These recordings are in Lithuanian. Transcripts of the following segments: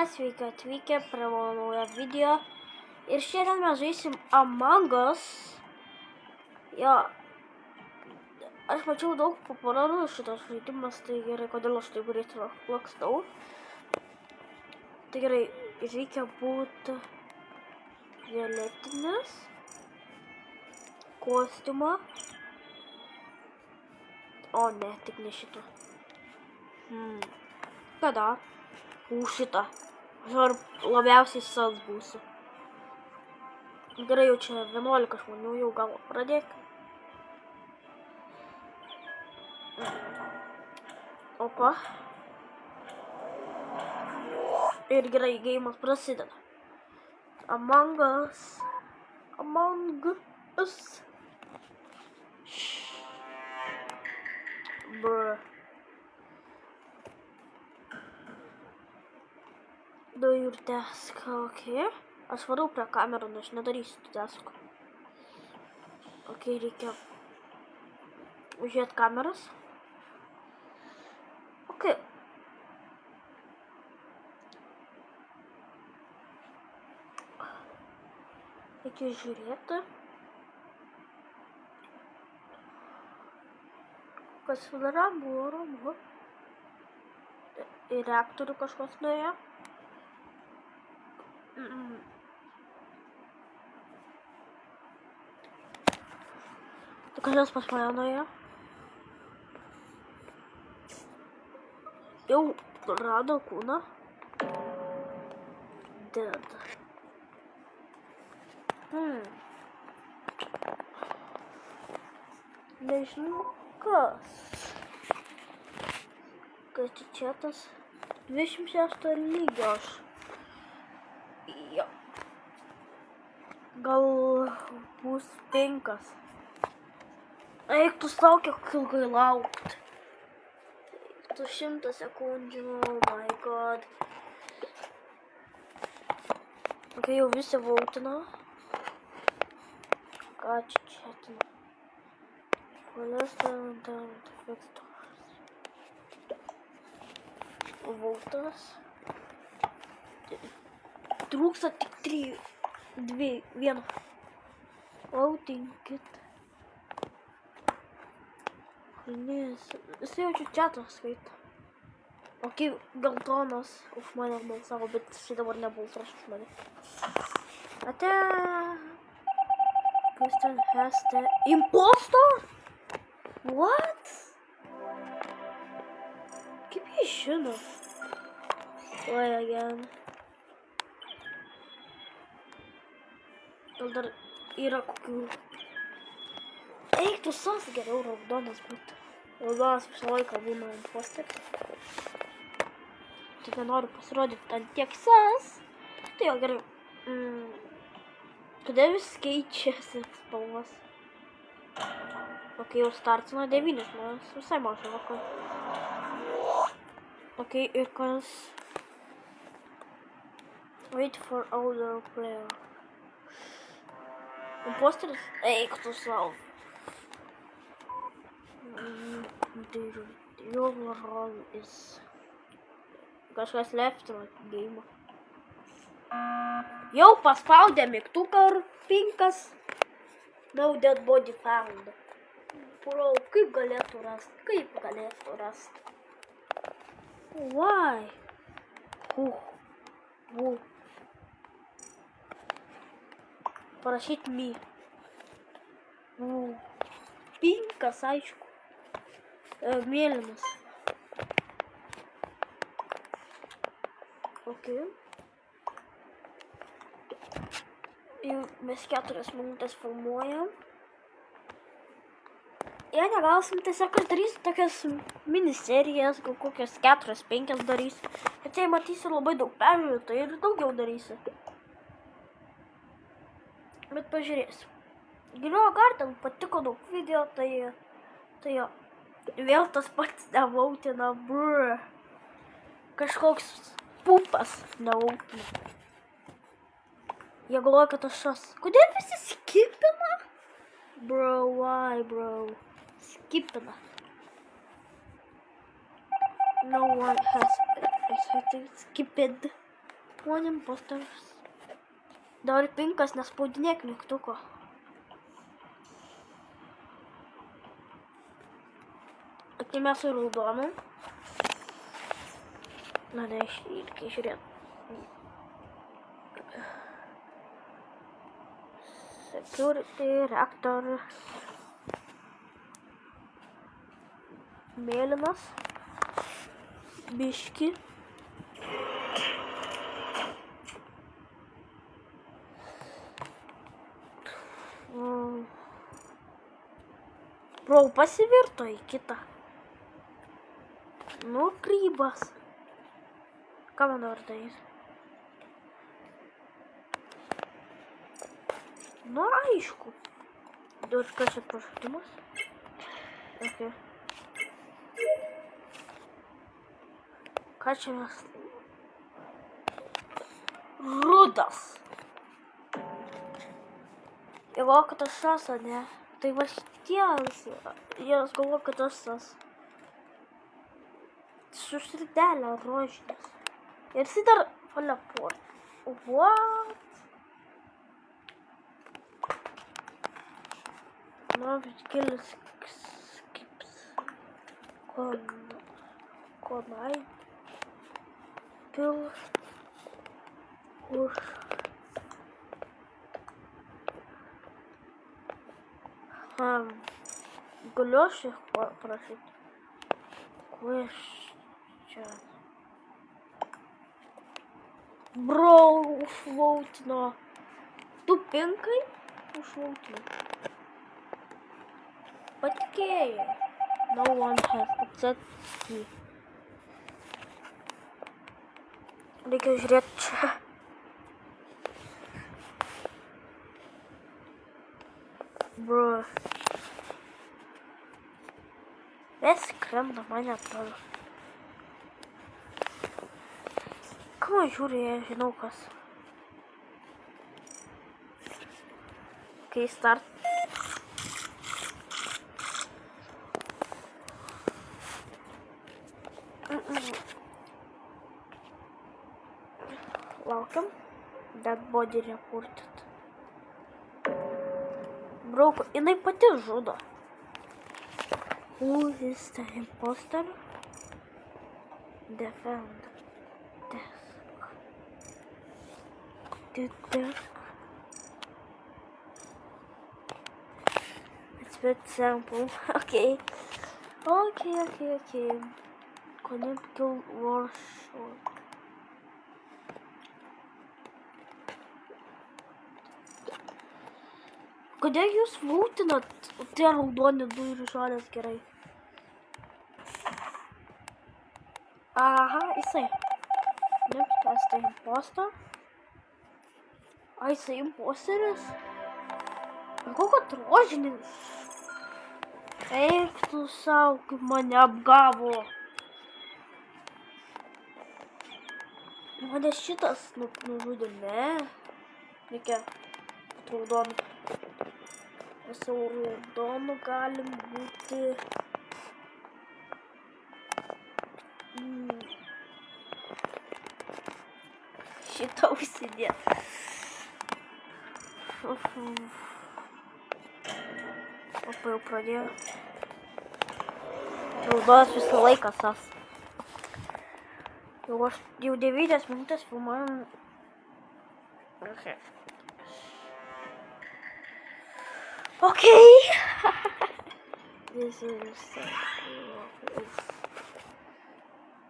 Sveiki atvykę prie mano naujo video. Ir šiandien mes žaisim Among Us. Jo, aš mačiau daug populiarų šitas žaidimas, tai gerai, kodėl aš taip greitai lakstau. Tai gerai, reikia būti violetinis kostiumą. O ne, tik ne šito. Kada? Šitą. Aš labiausiai sals būsiu. Gerai, jau čia 11 žmonių, jau gal pradėk. Opa. Ir gerai, geimas prasideda. Among Us. Among Us. Bruh. Do your desk, okay. Aš varau prie kamerų, nes aš nedarysiu desko. Ok, reikia užžiūrėti kameras. Ok. Reikia žiūrėti. Kas buvo ramu. Į reaktorių kažkas nuėjo. Tai kažkas pas mane nuėjo. Jau rado kūną. Dead. Nežinau kas. Kas čia tas 26 lygio aš. Jo. Gal bus 5. Eik tu laukia, kiek ilgai laukt. Tu 100 sekundžių, oh my god. Ok, jau visi vautina. Ką čia četina? Vautas. Trūksta tik 1. Voutinkit. Jisai jaučiu chatą skaito. Ok, geltonas už mane balsavo, bet jisai dabar nebalsuos už mane. Ate. Kristen has the impostor? What? Kaip jis žino? Play again. Gal dar yra kokių... Eik tu sas geriau raudonas būtų. Raudonas visą laiką būna imposteris. Tik nenoriu pasirodyti ant tiek sas. Tai jau gerai. Kada vis keičiasi spalvas? Ok, jau startino 9 žmonės. Visai mažai vakar. Ok, ir kas? Wait for other player. Imposteris? Eik tu savo. Your role is... Kažkas leftino geimą. Jau paspaudė mygtuką ir 5. No dead body found. Bro, kaip galėtų rasti? Why? Parašyt me. 5, aišku. Mėlynas. Ok. Jau mes 4 minutės filmuojam. Jei negausim, tiesiog aš darysiu tokias miniserijas, gal kokias 4-5 darysiu. Bet jei matysiu labai daug peržiūrų, tai ir daugiau darysiu. Bet pažiūrėsiu. Giliuoju Garden patiko daug video, tai jo. Vėl tas pats nevautina, brr. Kažkoks pupas nevautina. Jie galvoja, kad aš šas. Kodėl visi skipina? Bro, why, bro? Skipina. No one has skipped. One imposters. Dabar pinkas, nespaudinėk mygtuko. Atėjome su raudonu. Na, ne, irgi žiūrėt. Security, reaktor. Mėlynas. Biški. Bro, pasivirto į kitą. Nu, grybas. Ką man dabar daryti? Nu, aišku. Dabar kas čia prašutimas? Okay. Ką čia mes? Rudas. Jie galvoja, kad aš tas, ne? Tai va šities, jos galvoja, kad aš tas. Su širdelė rožinės. Ir jisai dar teleporta. What? Nu, bet kelias skips. Konai. Pil. Už. Galiu aš их parašyti? Question. Bro, užlautino. Tu pinkai? Užlautino. Patikėjai. No one has accepted me. Reikia žiūrėti čia. Bro. Visi kremda mane atrodo. Ką man žiūri, aš žinau kas. Okay, start. Laukiam. Dead body reported. Bro, jinai pati žudo. Who is the imposter? Defend desk. The desk. It's a bit simple. Okay. Connect to workshop. Kodėl jūs lūtinat? Tie raudoni du ir žalės gerai. Aha, jisai. Neptas tai imposto. A, jisai imposteris? Kokia rožinis? Eik tu sau, kaip mane apgavo. Mane šitas nužudė, ne? Reikia raudonų. Su raudonu galim būti. Šitą užsidėt. Opa, jau pradėjo. Raudonas visą laiką sas. Jau 9 minutės filmuojam. Okay. Okay. This is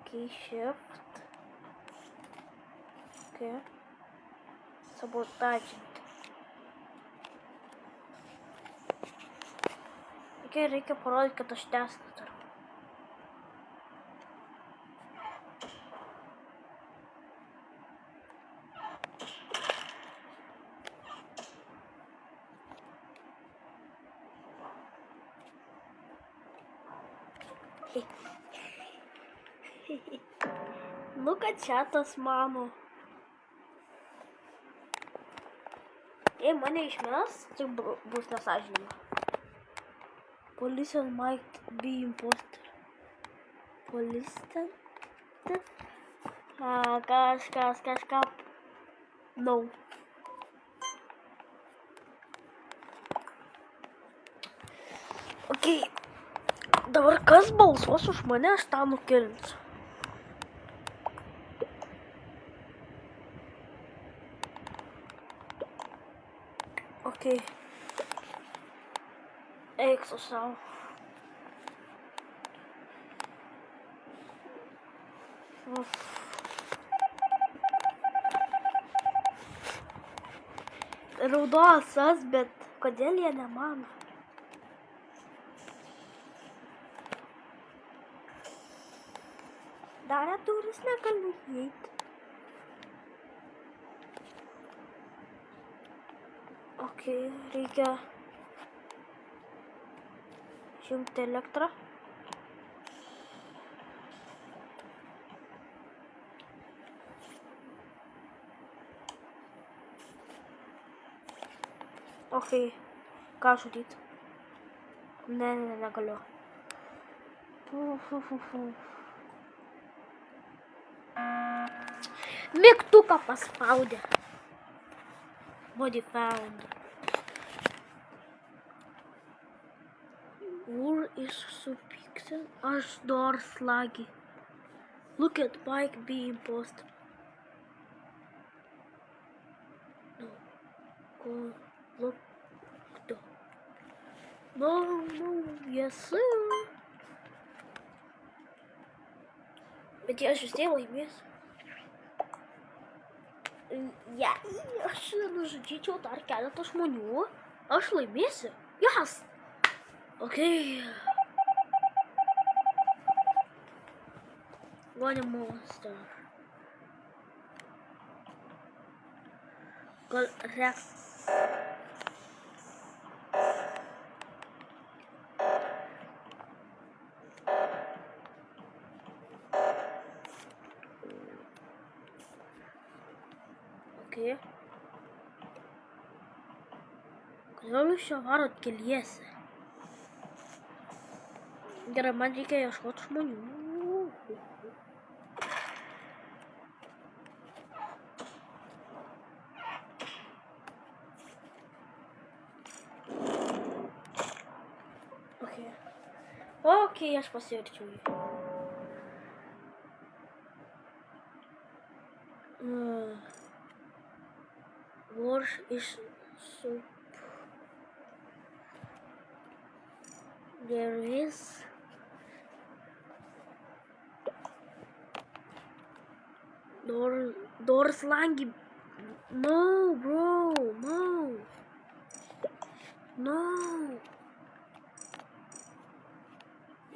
key shift. Okay. Sabotaging. Okay, reikia parodyti, kad aš tęsną turiu. Nu, kad čiatas mano. Jei mane išmes, tai bus nesąžininga. Police might be imposter. Police Kažką. No. Ok. Dabar kas balsuos už mane, aš tą nukilinsiu. Ok. Eik su savo. Raudosas, bet kodėl jie nemano? Darė duris, negaliu įeiti. Ok, reikia išjungti elektrą. Ok, ką žudyti? Ne, negaliu. Mygtuką paspaudė. Body found. War is supixen. Aš door slagi. Look at bike being posted. No. Go. Look. No, yes sir. Bet aš vis tiek laimėsiu. Aš nužudžičiau dar keletą žmonių. Aš laimėsiu. Yes. Ok. One monster. Gal rek. Ok. Kodėl jūs čia varot keliese? Gerai, man reikia ieškoti žmonių. Ok, aš pasiverčiau jį. War is soup. There is doors langi. No, bro, no.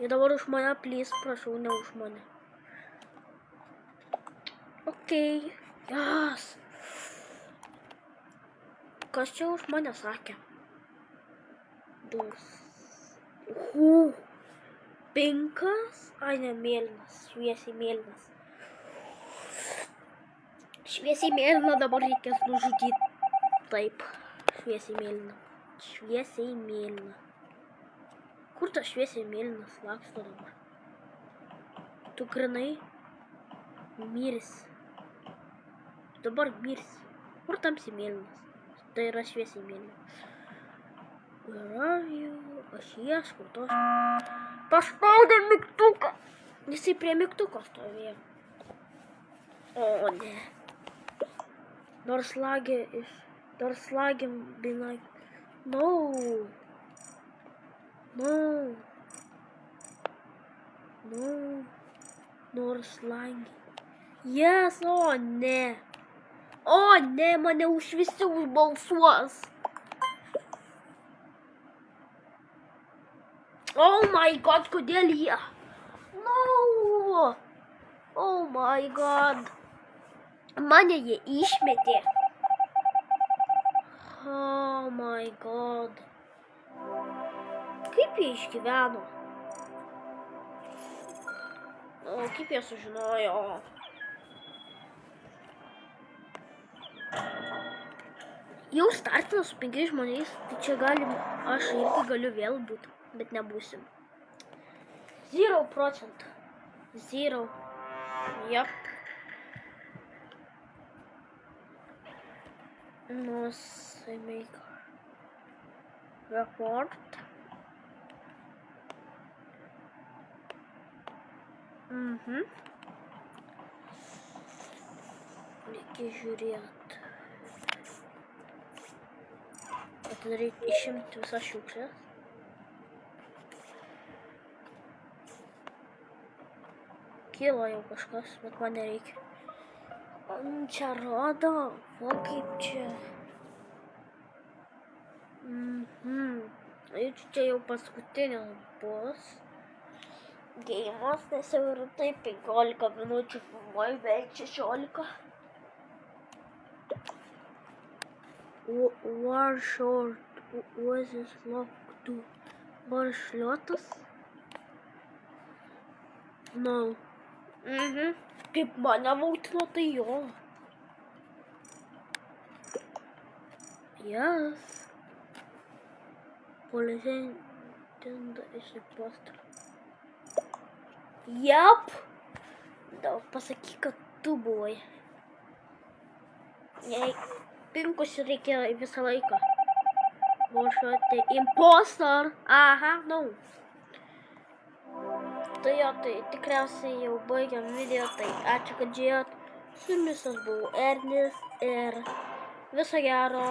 Ir dabar už mane, please, prašau, ne už mane. Ok, yes. Kas čia už mane sakė? Doors. Pinkas? Ai, ne, mėlynas, šviesiai mėlynas. Šviesiai mėlyną dabar reikės nužudyti. Taip, šviesiai mėlyną. Kur tas šviesiai mėlynas laksto dabar? Tu grinai mirsi. Dabar mirsi. Kur tamsiai mėlynas? Tai yra šviesiai mėlynas. Where are you? Aš ieškau tos. Paspaudė mygtuką. Jisai prie mygtuko stovėjo. O, ne. Doors lagging be like. No. Doors lagging. Yes, o ne. O ne, mane už visi užbalsuos. Oh my god, kodėl jie? No. Oh my god. Mane jie išmetė. Oh my god. Kaip jie išgyveno? O, kaip jie sužinojo? Jau startina su 5 žmonės, tai čia galim, aš irgi galiu vėl būti, bet nebūsim. 0%. 0. Yep. Make report. Reikia žiūrėti. Tada reikia išimti visas šiukšles. Kyla jau kažkas, bet man nereikia. Čia rodo, va kaip čia. Čia jau paskutinis bus. Gėjimas, nes jau yra taip 15 minučių filmuoju, beveik 16. War short, was is locked to war šliotas? No. Kaip mane vautino, tai jo. Yes. Policija tinda išsipostra. Jep. Daug pasakyk, kad tu buvai. Jei pinkus reikia visą laiką. Važiuoti impostor. Aha, no. Tai jo, tai tikriausiai jau baigiam video, tai ačiū, kad žiūrėjot. Su jumis aš buvau Ernis ir viso gero.